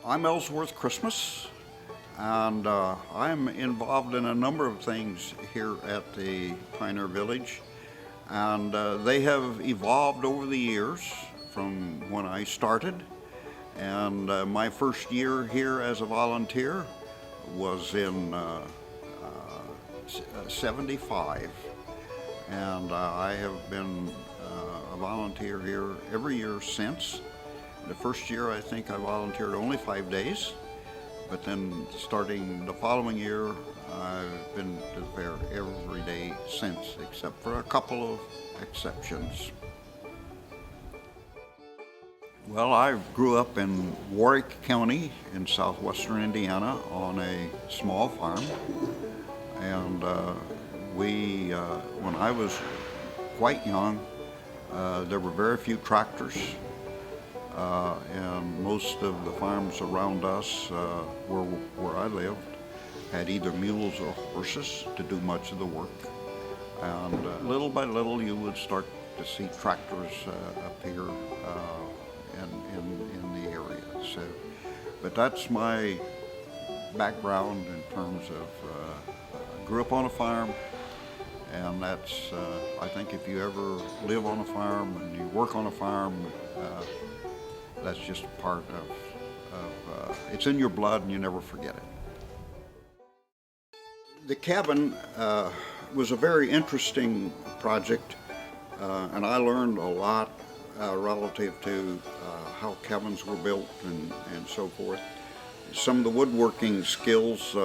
I'm Ellsworth Christmas, and I'm involved in a number of things here at the Pioneer Village, and they have evolved over the years from when I started. And my first year here as a volunteer was in '75, and I have been a volunteer here every year since. The first year I think I volunteered only 5 days, but then starting the following year I've been to the fair every day since, except for a couple of exceptions. Well, I grew up in Warrick County in southwestern Indiana on a small farm, and when I was quite young, there were very few tractors, and most of the farms around us, where I lived, had either mules or horses to do much of the work. And little by little, you would start to see tractors appear in the area. So, but that's my background in terms of grew up on a farm, and that's I think if you ever live on a farm and you work on a farm, that's just a part of it's in your blood and you never forget it. The cabin was a very interesting project, and I learned a lot relative to how cabins were built and so forth. Some of the woodworking skills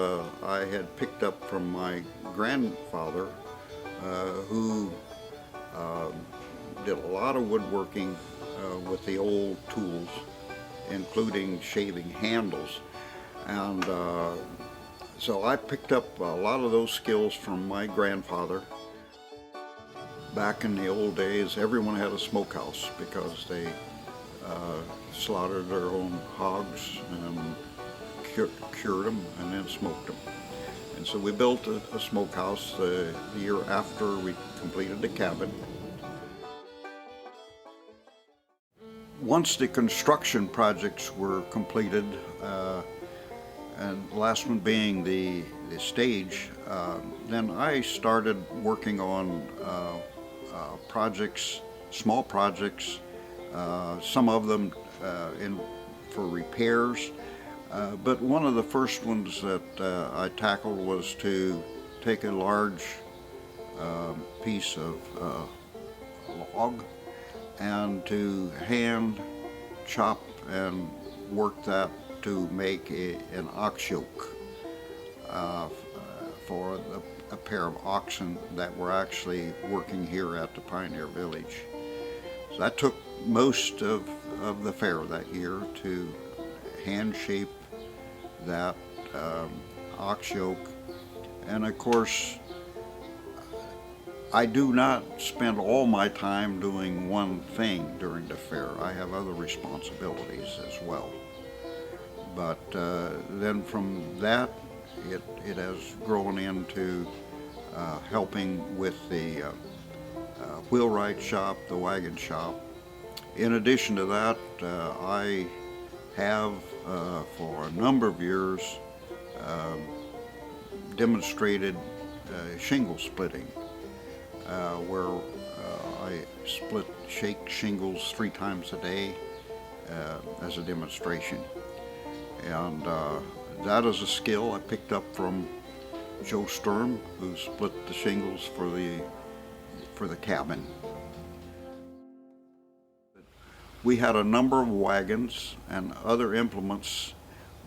I had picked up from my grandfather, who did a lot of woodworking with the old tools, including shaving handles. And so I picked up a lot of those skills from my grandfather. Back in the old days, everyone had a smokehouse because they slaughtered their own hogs and cured them and then smoked them. And so we built a smokehouse the year after we completed the cabin. Once the construction projects were completed, and the last one being the stage, then I started working on projects, small projects, some of them for repairs. But one of the first ones that I tackled was to take a large piece of log and to hand chop and work that to make an ox yoke for a pair of oxen that were actually working here at the Pioneer Village. So that took most of the fair that year to hand shape that ox yoke. And of course, I do not spend all my time doing one thing during the fair. I have other responsibilities as well. But then from that, it has grown into helping with the wheelwright shop, the wagon shop. In addition to that, I have for a number of years demonstrated shingle splitting, where I shake shingles 3 times a day as a demonstration. And that is a skill I picked up from Joe Sturm, who split the shingles for the cabin. We had a number of wagons and other implements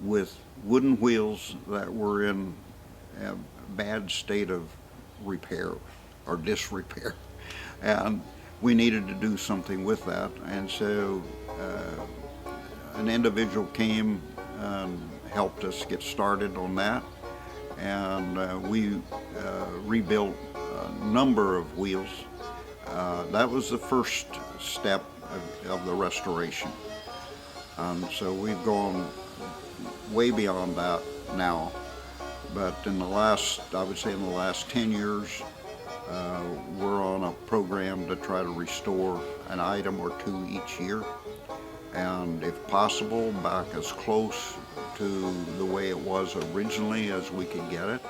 with wooden wheels that were in a bad state of repair or disrepair, and we needed to do something with that. And so an individual came and helped us get started on that, and we rebuilt a number of wheels. That was the first step of the restoration, and so we've gone way beyond that now. But in the last, I would say in the last 10 years, we're on a program to try to restore an item or two each year. and if possible, back as close to the way it was originally as we could get it.